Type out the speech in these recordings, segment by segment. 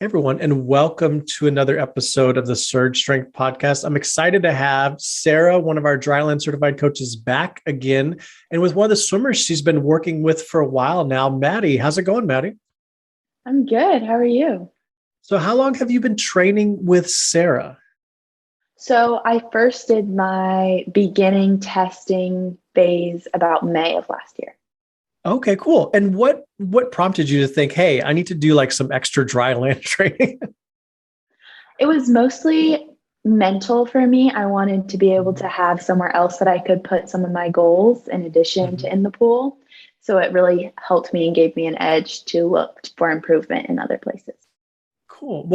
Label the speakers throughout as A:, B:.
A: Everyone, and welcome to another episode of the Surge Strength Podcast. I'm excited to have Sarah, one of our dryland certified coaches, back again, and with one of the swimmers she's been working with for a while now, Maddie. How's it going, Maddie?
B: I'm good. How are you?
A: So how long have you been training with Sarah?
B: So I first did my beginning testing phase about May of last year.
A: Okay, cool. And what prompted you to think, hey, I need to do like some extra dryland training?
B: It was mostly mental for me. I wanted to be able to have somewhere else that I could put some of my goals in addition to in the pool. So it really helped me and gave me an edge to look for improvement in other places.
A: Cool.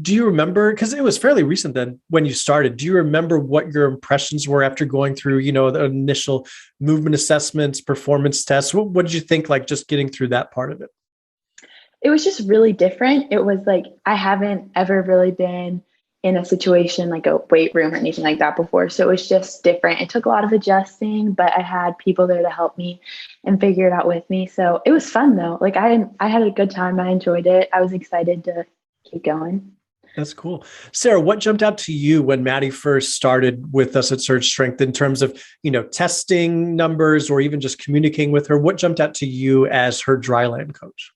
A: Do you remember, because it was fairly recent then when you started, do you remember what your impressions were after going through, the initial movement assessments, performance tests? What did you think, like just getting through that part of it?
B: It was just really different. It was like, I haven't ever really been in a situation like a weight room or anything like that before. So it was just different. It took a lot of adjusting, but I had people there to help me and figure it out with me. So it was fun though. Like I had a good time. I enjoyed it. I was excited to keep going.
A: That's cool. Sarah, what jumped out to you when Maddie first started with us at Surge Strength in terms of, testing numbers or even just communicating with her? What jumped out to you as her dryland coach?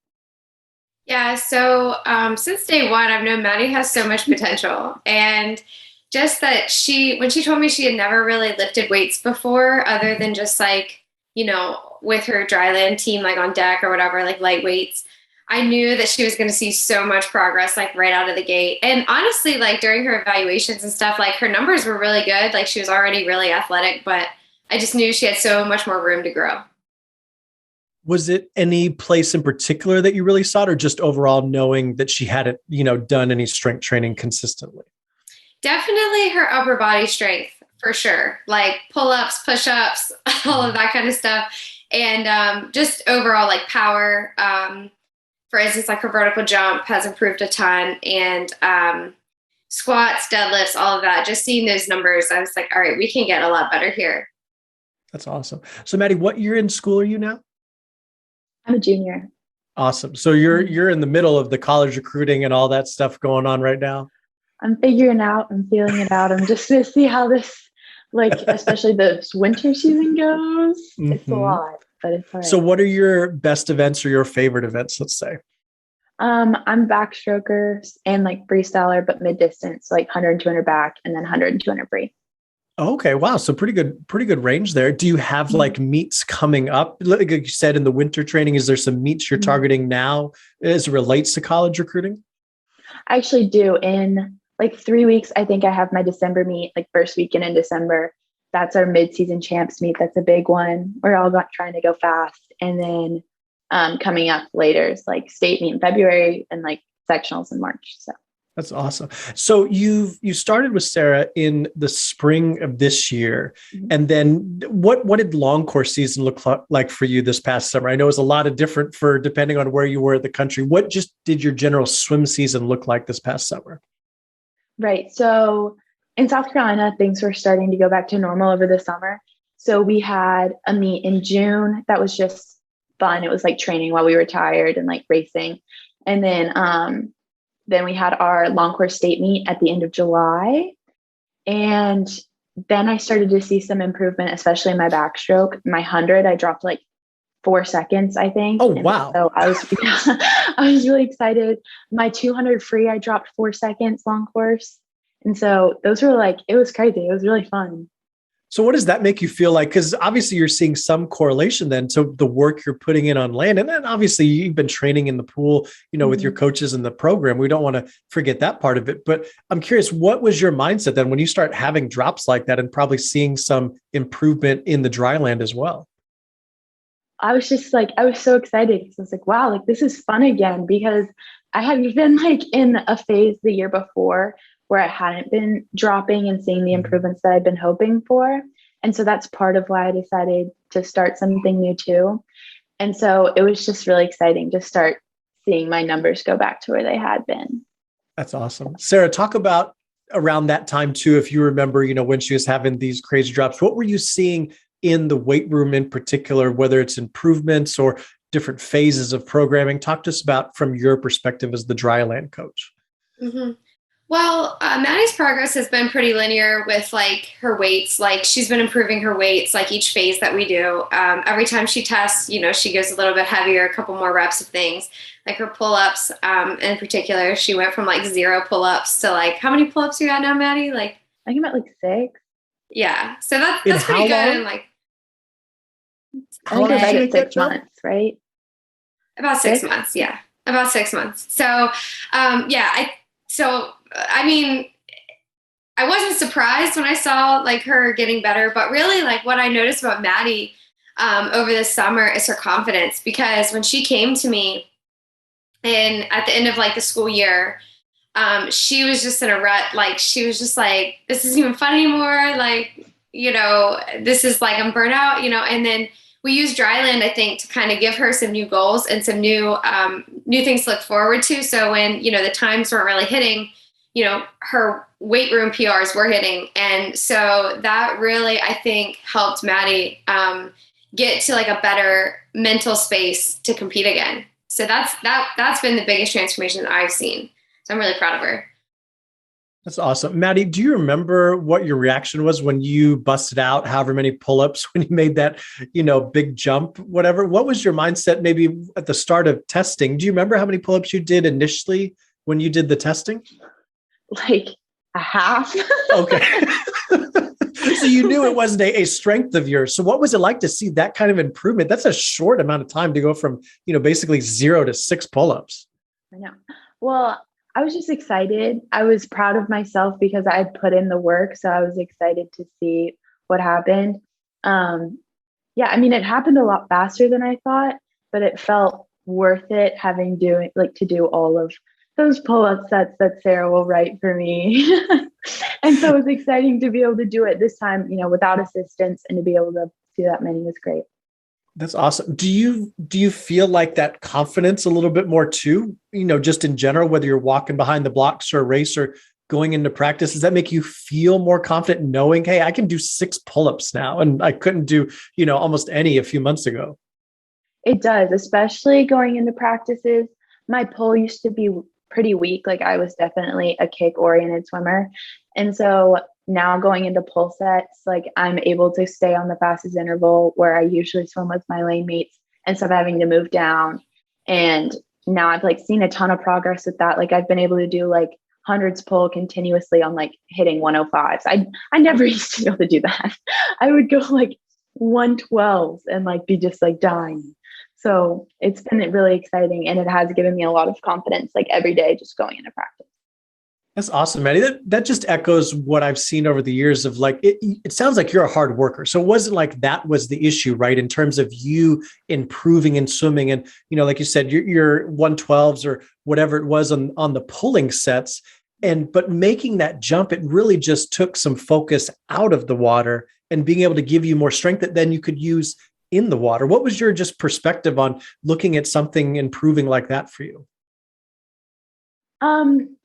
C: Yeah, so since day one, I've known Maddie has so much potential. And just that when she told me she had never really lifted weights before, other than just with her dryland team, like on deck or whatever, like light weights, I knew that she was going to see so much progress, like right out of the gate. And honestly, like during her evaluations and stuff, like her numbers were really good. Like she was already really athletic, but I just knew she had so much more room to grow.
A: Was it any place in particular that you really saw it, or just overall knowing that she hadn't, done any strength training consistently?
C: Definitely her upper body strength for sure. Like pull-ups, push-ups, all of that kind of stuff. And just overall like power. For instance, like her vertical jump has improved a ton, and squats, deadlifts, all of that. Just seeing those numbers, I was like, all right, we can get a lot better here.
A: That's awesome. So Maddie, what year in school are you now?
B: I'm a junior.
A: Awesome. So you're in the middle of the college recruiting and all that stuff going on right now?
B: I'm figuring out, I'm feeling it out. I'm just going to see how this, especially this winter season goes. It's a lot, but it's all right.
A: So what are your best events or your favorite events, let's say?
B: I'm backstroker and freestyler, but mid distance, like 100 and 200 back and then 100 and 200 free.
A: Okay. Wow. So pretty good range there. Do you have meets coming up? Like you said, in the winter training, is there some meets you're targeting now as it relates to college recruiting?
B: I actually do. In 3 weeks, I think I have my December meet, first weekend in December. That's our mid-season champs meet. That's a big one. We're all trying to go fast. And then coming up later is state meet in February and sectionals in March. So
A: that's awesome. So you started with Sarah in the spring of this year. And then what did long course season look like for you this past summer? I know it was a lot of different depending on where you were in the country. What just did your general swim season look like this past summer?
B: Right. So in South Carolina, things were starting to go back to normal over the summer. So we had a meet in June that was just fun. It was training while we were tired and racing. And then we had our long course state meet at the end of July. And then I started to see some improvement, especially in my backstroke. My 100, I dropped 4 seconds, I think.
A: Oh, wow.
B: So I was really excited. My 200 free, I dropped 4 seconds long course. And so those were it was crazy. It was really fun.
A: So what does that make you feel like? Because obviously you're seeing some correlation then to the work you're putting in on land. And then obviously you've been training in the pool, with your coaches in the program. We don't want to forget that part of it. But I'm curious, what was your mindset then when you start having drops like that and probably seeing some improvement in the dry land as well?
B: I was just I was so excited because I was wow, this is fun again, because I had been in a phase the year before where I hadn't been dropping and seeing the improvements that I'd been hoping for. And so that's part of why I decided to start something new too. And so it was just really exciting to start seeing my numbers go back to where they had been.
A: That's awesome. Sarah, talk about around that time too, if you remember, when she was having these crazy drops, what were you seeing in the weight room in particular, whether it's improvements or different phases of programming? Talk to us about from your perspective as the dryland coach.
C: Mhm. Well, Maddie's progress has been pretty linear with like her weights. Like she's been improving her weights like each phase that we do. Every time she tests, she goes a little bit heavier, a couple more reps of things. Like her pull-ups, in particular, she went from like 0 pull-ups to like how many pull-ups you got now, Maddie? Like
B: I think I'm at like 6.
C: yeah, so that's
A: In
C: that's
A: how
C: pretty good.
A: long?
C: And like
B: I think
A: How
B: we're
A: long
B: back
A: did you
B: at
A: make that
B: 6
A: jump?
B: months, right?
C: about 6 months, yeah, about 6 months. So yeah, I mean, I wasn't surprised when I saw like her getting better, but really like what I noticed about Maddie over this summer is her confidence, because when she came to me and at the end of like the school year, she was just in a rut. Like she was just like, this isn't even fun anymore. Like, this is like I'm burnt out, and then we used Dryland, I think, to kind of give her some new goals and some new things to look forward to. So when, the times weren't really hitting, her weight room PRs were hitting. And so that really, I think, helped Maddie get to like a better mental space to compete again. So that's been the biggest transformation that I've seen. So I'm really proud of her.
A: That's awesome. Maddie, do you remember what your reaction was when you busted out however many pull-ups, when you made that, big jump, whatever? What was your mindset maybe at the start of testing? Do you remember how many pull-ups you did initially when you did the testing?
B: Like a half.
A: Okay. So you knew it wasn't a strength of yours. So what was it like to see that kind of improvement? That's a short amount of time to go from, basically 0 to 6 pull-ups.
B: I know. Well, I was just excited. I was proud of myself because I had put in the work. So I was excited to see what happened. Yeah, I mean, it happened a lot faster than I thought, but it felt worth it to do all of those pull-up sets that Sarah will write for me. And so it was exciting to be able to do it this time, without assistance, and to be able to do that many was great.
A: That's awesome. Do you feel like that confidence a little bit more too, just in general, whether you're walking behind the blocks or a race or going into practice, does that make you feel more confident knowing, hey, I can do 6 pull-ups now and I couldn't do, almost any a few months ago?
B: It does, especially going into practices. My pull used to be pretty weak. Like I was definitely a kick oriented swimmer. And so now going into pull sets, like I'm able to stay on the fastest interval where I usually swim with my lane mates instead of having to move down. And now I've like seen a ton of progress with that. Like I've been able to do like hundreds pull continuously on like hitting 105s. I never used to be able to do that. I would go like 112s and like be just like dying. So it's been really exciting, and it has given me a lot of confidence, like every day, just going into practice.
A: That's awesome, Maddie. That just echoes what I've seen over the years of like, it sounds like you're a hard worker. So it wasn't like that was the issue, right? In terms of you improving in swimming and, like you said, your 112s or whatever it was on the pulling sets. But making that jump, it really just took some focus out of the water and being able to give you more strength that then you could use in the water. What was your just perspective on looking at something improving like that for you?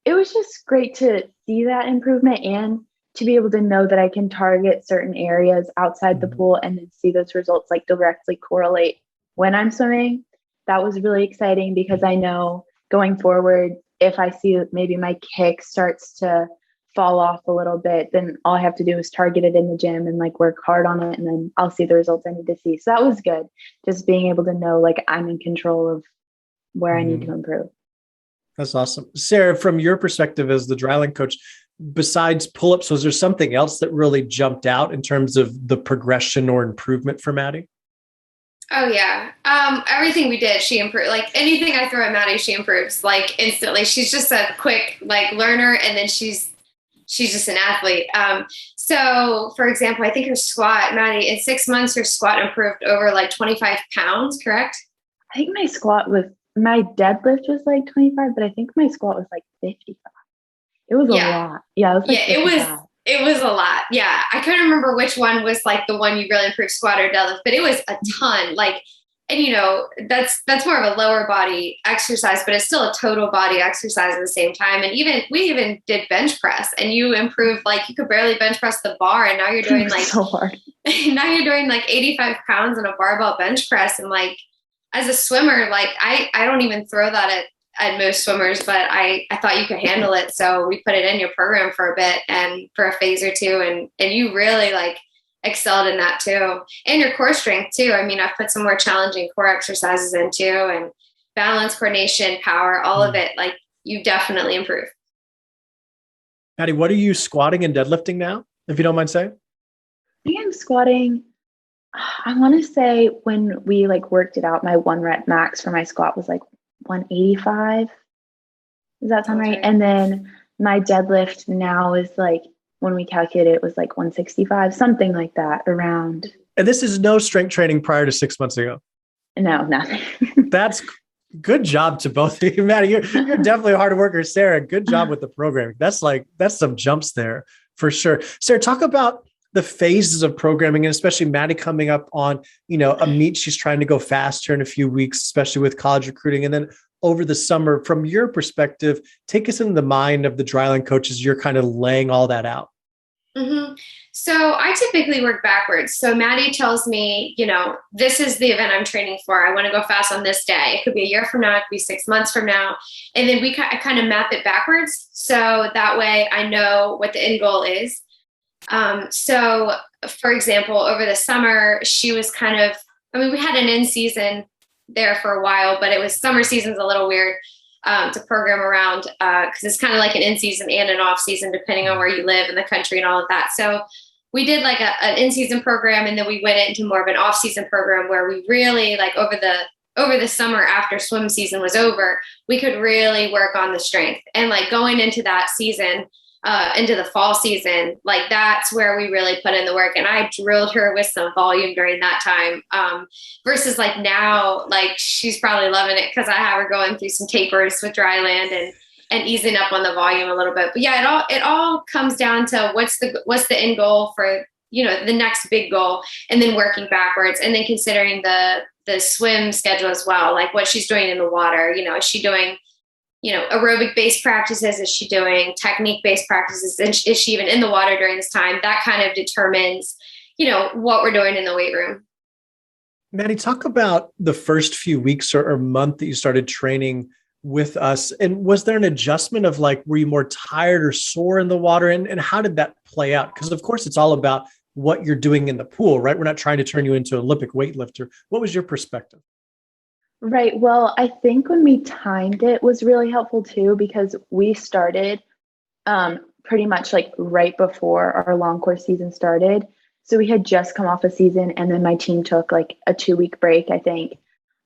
B: It was just great to see that improvement and to be able to know that I can target certain areas outside the pool and then see those results like directly correlate when I'm swimming. That was really exciting because I know going forward, if I see maybe my kick starts to fall off a little bit, then all I have to do is target it in the gym and like work hard on it, and then I'll see the results I need to see. So that was good. Just being able to know like I'm in control of where I need to improve.
A: That's awesome. Sarah, from your perspective as the dryland coach, besides pull-ups, was there something else that really jumped out in terms of the progression or improvement for Maddie?
C: Oh yeah. Everything we did, she improved. Like anything I throw at Maddie, she improves like instantly. She's just a quick like learner, and then she's just an athlete. So for example, I think her squat, Maddie, in 6 months, her squat improved over like 25 pounds, correct?
B: I think my deadlift was like 25, but I think my squat was like 55. It was a lot. Yeah, it was like 55.
C: It was a lot. Yeah. I couldn't remember which one was like the one you really improved, squat or deadlift, but it was a ton. Like, and that's more of a lower body exercise, but it's still a total body exercise at the same time. And we even did bench press, and you improved, like you could barely bench press the bar, and now you're doing like
B: so hard.
C: Now you're doing like 85 pounds on a barbell bench press. And like, as a swimmer, like I don't even throw that at most swimmers, but I thought you could handle it. So we put it in your program for a bit and for a phase or two. And you really like excelled in that too. And your core strength too. I mean, I've put some more challenging core exercises in too, and balance, coordination, power, all of it. Like you definitely improved.
A: Patty, what are you squatting and deadlifting now, if you don't mind saying?
B: I think I'm squatting. I want to say when we like worked it out, my 1 rep max for my squat was like 185. Does that sound right? And then my deadlift now is like, when we calculate it, was like 165, something like that around.
A: And this is no strength training prior to 6 months ago.
B: No, nothing.
A: That's good job to both of you, Maddie. You're definitely a hard worker. Sarah, good job with the programming. That's some jumps there for sure. Sarah, talk about the phases of programming, and especially Maddie coming up on, a meet. She's trying to go faster in a few weeks, especially with college recruiting. And then over the summer, from your perspective, take us into the mind of the dryland coaches. You're kind of laying all that out.
C: Mm-hmm. So I typically work backwards. So Maddie tells me, this is the event I'm training for. I want to go fast on this day. It could be a year from now. It could be 6 months from now. And then I kind of map it backwards. So that way I know what the end goal is. So for example, over the summer, she was we had an in season there for a while, but summer season's a little weird. To program around, because it's kind of like an in-season and an off-season, depending on where you live in the country and all of that. So we did like an in-season program, and then we went into more of an off-season program where we really like over the summer after swim season was over, we could really work on the strength. And like going into that season, into the fall season, like that's where we really put in the work. And I drilled her with some volume during that time, versus like now, like she's probably loving it because I have her going through some tapers with dryland and easing up on the volume a little bit. But yeah, it all comes down to what's the end goal for, the next big goal, and then working backwards, and then considering the swim schedule as well, like what she's doing in the water. Is she doing aerobic based practices? Is she doing technique based practices? And is she even in the water during this time? That kind of determines, what we're doing in the weight room.
A: Maddie, talk about the first few weeks or month that you started training with us. And was there an adjustment of like, were you more tired or sore in the water? And how did that play out? Because of course it's all about what you're doing in the pool, right? We're not trying to turn you into an Olympic weightlifter. What was your perspective?
B: Right. Well, I think when we timed it was really helpful too, because we started pretty much like right before our long course season started. So we had just come off a season, and then my team took like a 2-week break, I think.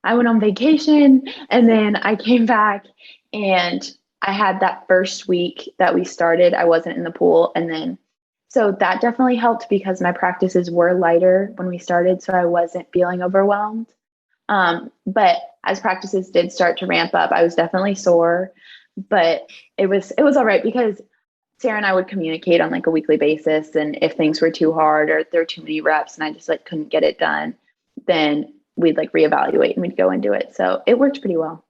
B: I went on vacation, and then I came back, and I had that first week that we started, I wasn't in the pool. And then, so that definitely helped because my practices were lighter when we started. So I wasn't feeling overwhelmed. But as practices did start to ramp up, I was definitely sore, but it was all right because Sarah and I would communicate on like a weekly basis. And if things were too hard or there were too many reps and I just like couldn't get it done, then we'd like reevaluate and we'd go and do it. So it worked pretty well.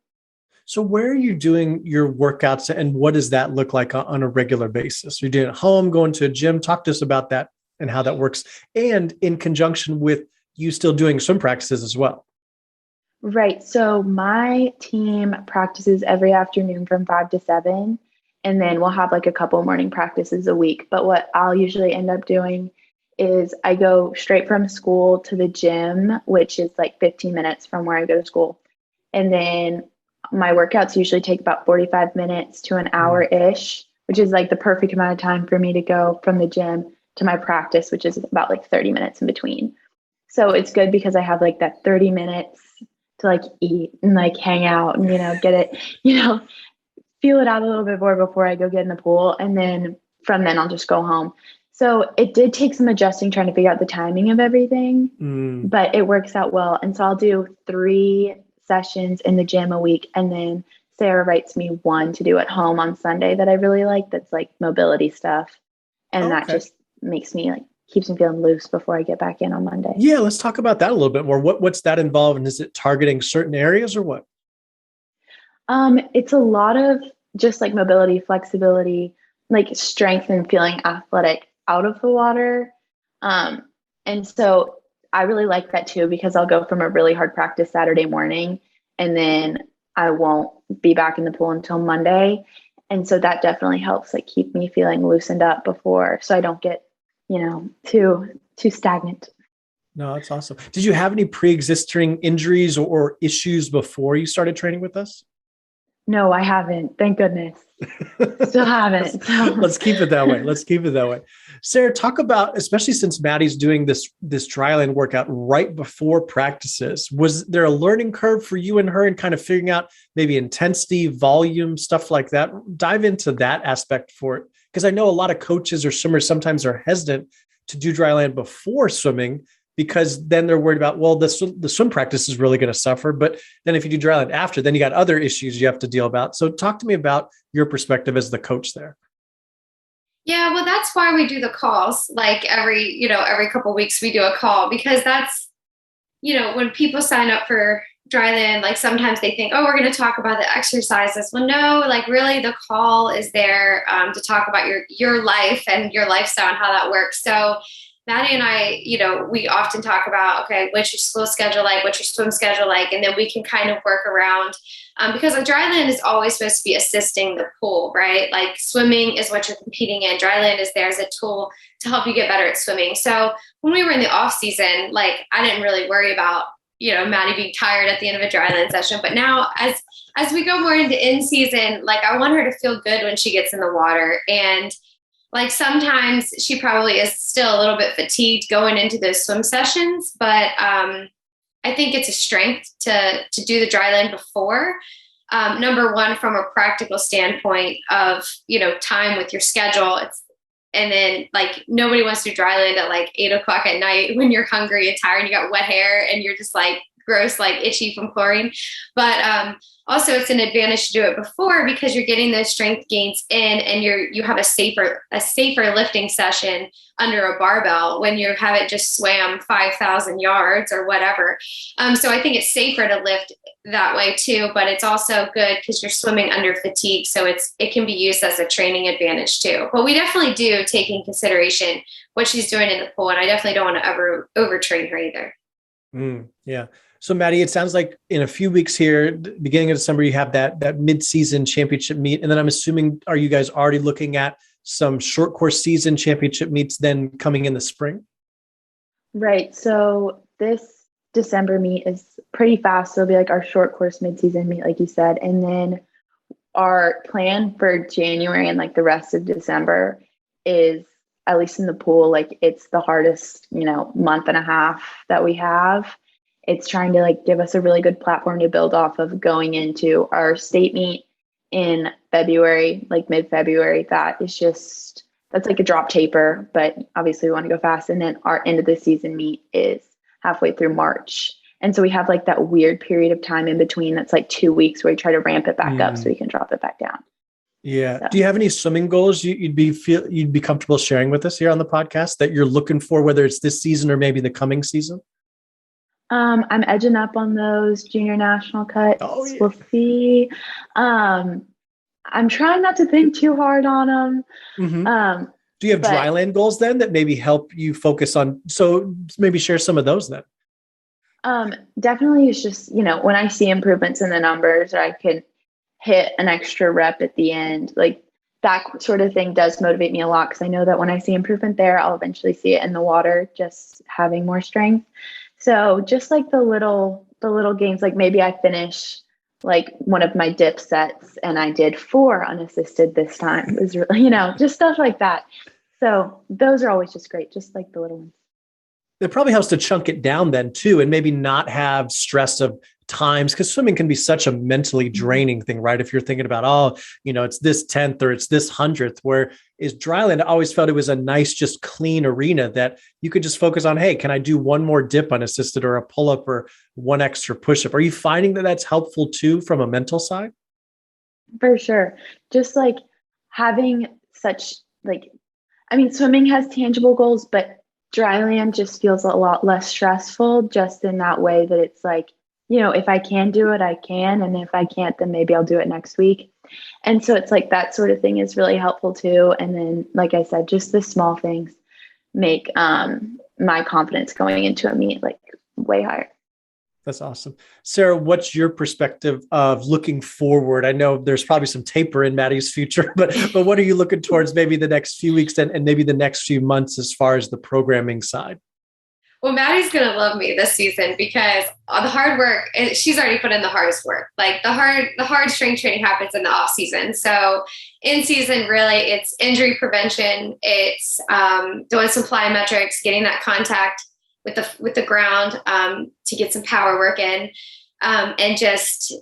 A: So where are you doing your workouts, and what does that look like on a regular basis? You're doing it at home, going to a gym? Talk to us about that and how that works, and in conjunction with you still doing swim practices as well.
B: Right. So my team practices every afternoon from 5 to 7, and then we'll have like a couple morning practices a week. But what I'll usually end up doing is I go straight from school to the gym, which is like 15 minutes from where I go to school. And then my workouts usually take about 45 minutes to an hour-ish, which is like the perfect amount of time for me to go from the gym to my practice, which is about like 30 minutes in between. So it's good because I have like that 30 minutes to like eat and like hang out and, get it, feel it out a little bit more before I go get in the pool. And then from then I'll just go home. So it did take some adjusting, trying to figure out the timing of everything, but it works out well. And so I'll do 3 sessions in the gym a week. And then Sarah writes me 1 to do at home on Sunday that I really like. That's like mobility stuff. And that just makes me like, keeps me feeling loose before I get back in on Monday.
A: Yeah. Let's talk about that a little bit more. What's that involved? And is it targeting certain areas or what?
B: It's a lot of just like mobility, flexibility, like strength and feeling athletic out of the water. And so I really like that too, because I'll go from a really hard practice Saturday morning and then I won't be back in the pool until Monday. And so that definitely helps like keep me feeling loosened up before, so I don't get, too stagnant.
A: No, that's awesome. Did you have any pre-existing injuries or issues before you started training with us?
B: No, I haven't. Thank goodness. Still haven't. So.
A: Let's keep it that way. Let's keep it that way. Sarah, talk about, especially since Maddie's doing this dryland workout right before practices, was there a learning curve for you and her in kind of figuring out maybe intensity, volume, stuff like that? Dive into that aspect for it. Because I know a lot of coaches or swimmers sometimes are hesitant to do dryland before swimming, because then they're worried about, well, the swim practice is really going to suffer. But then if you do dryland after, then you got other issues you have to deal about. So talk to me about your perspective as the coach there.
C: Yeah, well, that's why we do the calls. Like every couple of weeks we do a call, because that's, when people sign up for dryland, like sometimes they think, oh, we're going to talk about the exercises. Well, no, like really the call is there to talk about your life and your lifestyle and how that works. So Maddie and I, we often talk about, okay, what's your school schedule like? What's your swim schedule like? And then we can kind of work around because a dryland is always supposed to be assisting the pool, right? Like swimming is what you're competing in. Dryland is there as a tool to help you get better at swimming. So when we were in the off season, like I didn't really worry about, Maddie being tired at the end of a dryland session. But now as we go more into in season, like I want her to feel good when she gets in the water. And like sometimes she probably is still a little bit fatigued going into those swim sessions, but I think it's a strength to do the dryland before. Number one, from a practical standpoint of, time with your schedule. And then like nobody wants to do dryland at like 8:00 at night when you're hungry and tired and you got wet hair and you're just like gross, like itchy from chlorine. But also it's an advantage to do it before because you're getting those strength gains in and you have a safer lifting session under a barbell when you haven't just swam 5,000 yards or whatever. So I think it's safer to lift that way too, but it's also good because you're swimming under fatigue. So it can be used as a training advantage too. But we definitely do take in consideration what she's doing in the pool. And I definitely don't want to ever overtrain her either.
A: Yeah. So Maddie, it sounds like in a few weeks here, beginning of December, you have that mid-season championship meet. And then I'm assuming, are you guys already looking at some short course season championship meets then coming in the spring?
B: Right. So this December meet is pretty fast. So it'll be like our short course mid-season meet, like you said. And then our plan for January and like the rest of December is, at least in the pool, like it's the hardest, month and a half that we have. It's trying to like give us a really good platform to build off of going into our state meet in February, like mid-February. That's like a drop taper, but obviously we want to go fast. And then our end of the season meet is halfway through March. And so we have like that weird period of time in between. That's like 2 weeks where we try to ramp it back up so we can drop it back down.
A: Yeah. So. Do you have any swimming goals you'd be comfortable sharing with us here on the podcast that you're looking for, whether it's this season or maybe the coming season?
B: I'm edging up on those junior national cuts. Oh, yeah. We'll see. I'm trying not to think too hard on them.
A: Mm-hmm. Do you have dryland goals then that maybe help you focus on? So maybe share some of those then.
B: Definitely it's just, when I see improvements in the numbers or I can hit an extra rep at the end, like that sort of thing does motivate me a lot. Cause I know that when I see improvement there, I'll eventually see it in the water, just having more strength. So just like the little gains, like maybe I finish like one of my dip sets and I did 4 unassisted this time. It was really, just stuff like that. So those are always just great. Just like the little ones.
A: It probably helps to chunk it down then too, and maybe not have stress of times, because swimming can be such a mentally draining thing, right? If you're thinking about, it's this 10th or it's this 100th, where is dryland, I always felt it was a nice, just clean arena that you could just focus on, hey, can I do one more dip unassisted or a pull-up or one extra push-up? Are you finding that that's helpful too from a mental side?
B: For sure. Just like having such swimming has tangible goals, but dryland just feels a lot less stressful just in that way that it's like, if I can do it, I can. And if I can't, then maybe I'll do it next week. And so it's like that sort of thing is really helpful too. And then, like I said, just the small things make my confidence going into a meet like way higher.
A: That's awesome. Sarah, what's your perspective of looking forward? I know there's probably some taper in Maddie's future, but what are you looking towards maybe the next few weeks and maybe the next few months as far as the programming side?
C: Well, Maddie's going to love me this season because all the hard work, she's already put in the hardest work. Like the hard strength training happens in the off season. So in season, really, it's injury prevention. It's doing some plyometrics, getting that contact with the ground to get some power work in, and just,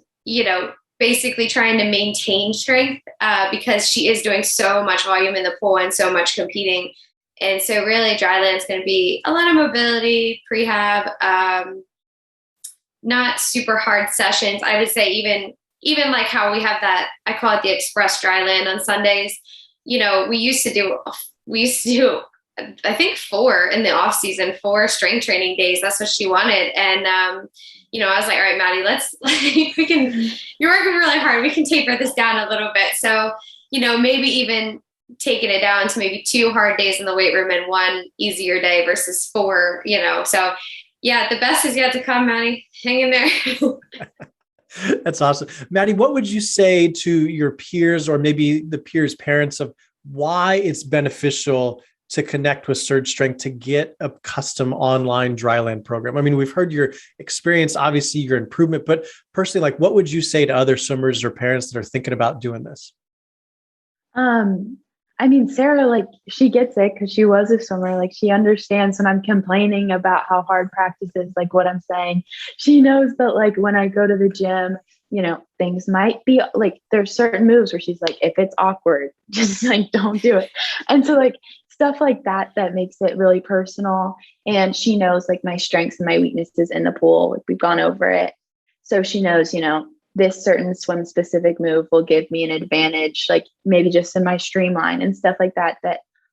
C: basically trying to maintain strength because she is doing so much volume in the pool and so much competing. And so really dryland is going to be a lot of mobility, prehab, not super hard sessions. I would say even like how we have that, I call it the express dryland on Sundays. We used to do, I think 4 in the off season, 4 strength training days. That's what she wanted. And, I was like, all right, Maddie, you're working really hard. We can taper this down a little bit. So, maybe even taking it down to maybe 2 hard days in the weight room and 1 easier day versus 4, so yeah, the best is yet to come, Maddie. Hang in there.
A: That's awesome. Maddie, what would you say to your peers or maybe the peers' parents of why it's beneficial to connect with Surge Strength to get a custom online dryland program? I mean, we've heard your experience, obviously your improvement, but personally, like what would you say to other swimmers or parents that are thinking about doing this?
B: Sarah, like she gets it because she was a swimmer. Like she understands when I'm complaining about how hard practice is, like what I'm saying. She knows that like when I go to the gym, things might be like, there's certain moves where she's like, if it's awkward, just like, don't do it. And so like stuff like that makes it really personal. And she knows like my strengths and my weaknesses in the pool. Like we've gone over it. So she knows, this certain swim specific move will give me an advantage, like maybe just in my streamline and stuff like that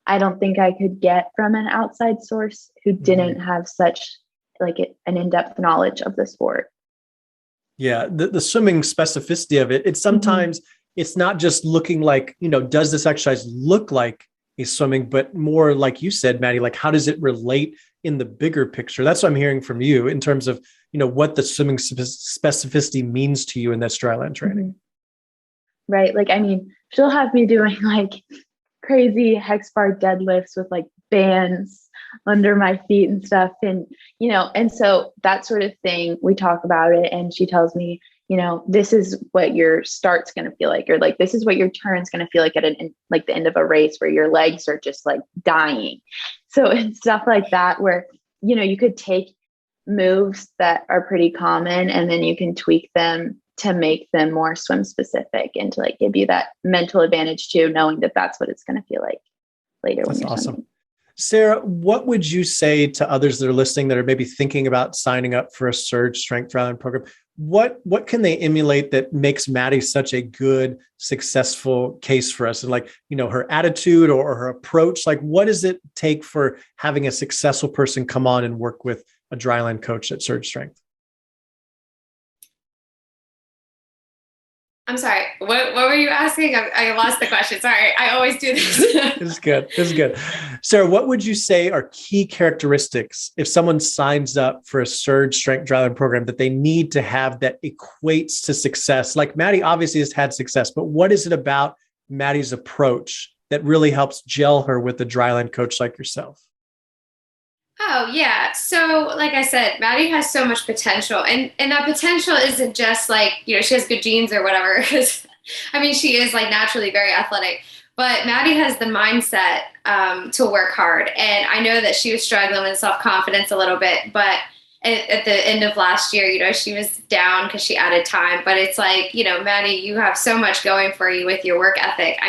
B: I don't think I could get from an outside source who didn't have such like an in-depth knowledge of the sport.
A: Yeah. The swimming specificity of it, it's sometimes it's not just looking like, does this exercise look like a swimming, but more like you said, Maddie, like how does it relate in the bigger picture? That's what I'm hearing from you in terms of, what the swimming specificity means to you in that dryland training.
B: Right. Like, she'll have me doing like crazy hex bar deadlifts with like bands under my feet and stuff. And, and so that sort of thing, we talk about it and she tells me, this is what your start's going to feel like, or like, this is what your turn's going to feel like at like the end of a race where your legs are just like dying. So it's stuff like that where, you could take moves that are pretty common and then you can tweak them to make them more swim specific and to like give you that mental advantage too, knowing that that's what it's going to feel like later.
A: That's
B: when you're
A: awesome.
B: swimming.
A: Sarah, what would you say to others that are listening that are maybe thinking about signing up for a Surge Strength dryland program? What can they emulate that makes Maddie such a good, successful case for us? And like, her attitude or her approach, like what does it take for having a successful person come on and work with a dryland coach at Surge Strength?
C: I'm sorry. What were you asking? I lost the question. Sorry. I always do this.
A: It's good. Sarah, what would you say are key characteristics if someone signs up for a Surge Strength dryland program that they need to have that equates to success? Like Maddie obviously has had success, but what is it about Maddie's approach that really helps gel her with a dryland coach like yourself?
C: Oh, yeah. So like I said, Maddie has so much potential and that potential isn't just like, she has good genes or whatever. Because she is like naturally very athletic, but Maddie has the mindset to work hard. And I know that she was struggling with self-confidence a little bit, but at the end of last year, she was down because she added time. But it's like, Maddie, you have so much going for you with your work ethic.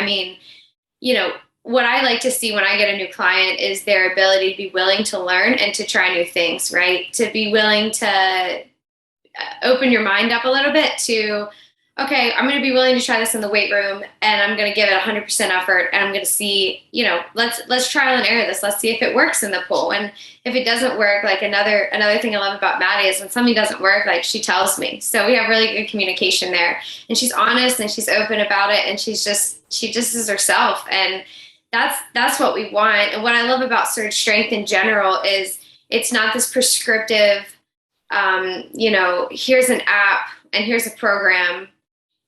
C: What I like to see when I get a new client is their ability to be willing to learn and to try new things, right? To be willing to open your mind up a little bit to, okay, I'm going to be willing to try this in the weight room and I'm going to give it 100% effort and I'm going to see, let's trial and error this. Let's see if it works in the pool. And if it doesn't work, like another thing I love about Maddie is when something doesn't work, like she tells me. So we have really good communication there and she's honest and she's open about it and she just is herself. And that's what we want. And what I love about Surge Strength in general is it's not this prescriptive here's an app and here's a program.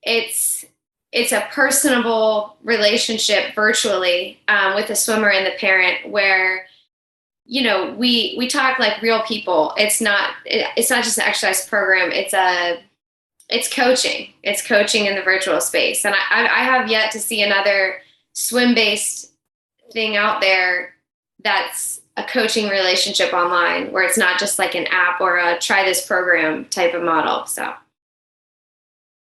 C: It's a personable relationship virtually with the swimmer and the parent where, we talk like real people. It's not just an exercise program. It's coaching. It's coaching in the virtual space. And I have yet to see another swim-based thing out there that's a coaching relationship online where it's not just like an app or a try this program type of model. So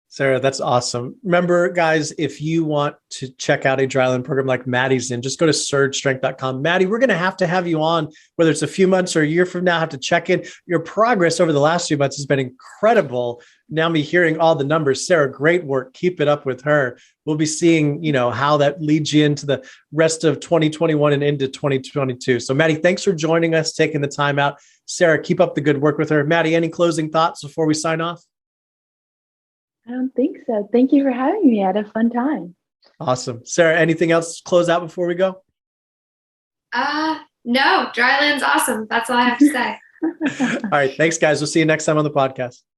A: Sarah, that's awesome. Remember, guys, if you want to check out a dryland program like Maddie's in, just go to surgestrength.com. Maddie, we're going to have you on, whether it's a few months or a year from now, have to check in. Your progress over the last few months has been incredible. Now me hearing all the numbers. Sarah, great work. Keep it up with her. We'll be seeing, how that leads you into the rest of 2021 and into 2022. So Maddie, thanks for joining us, taking the time out. Sarah, keep up the good work with her. Maddie, any closing thoughts before we sign off?
B: I don't think so. Thank you for having me. I had a fun time.
A: Awesome. Sarah, anything else to close out before we go?
C: No, dryland's awesome. That's all I have to say.
A: All right. Thanks, guys. We'll see you next time on the podcast.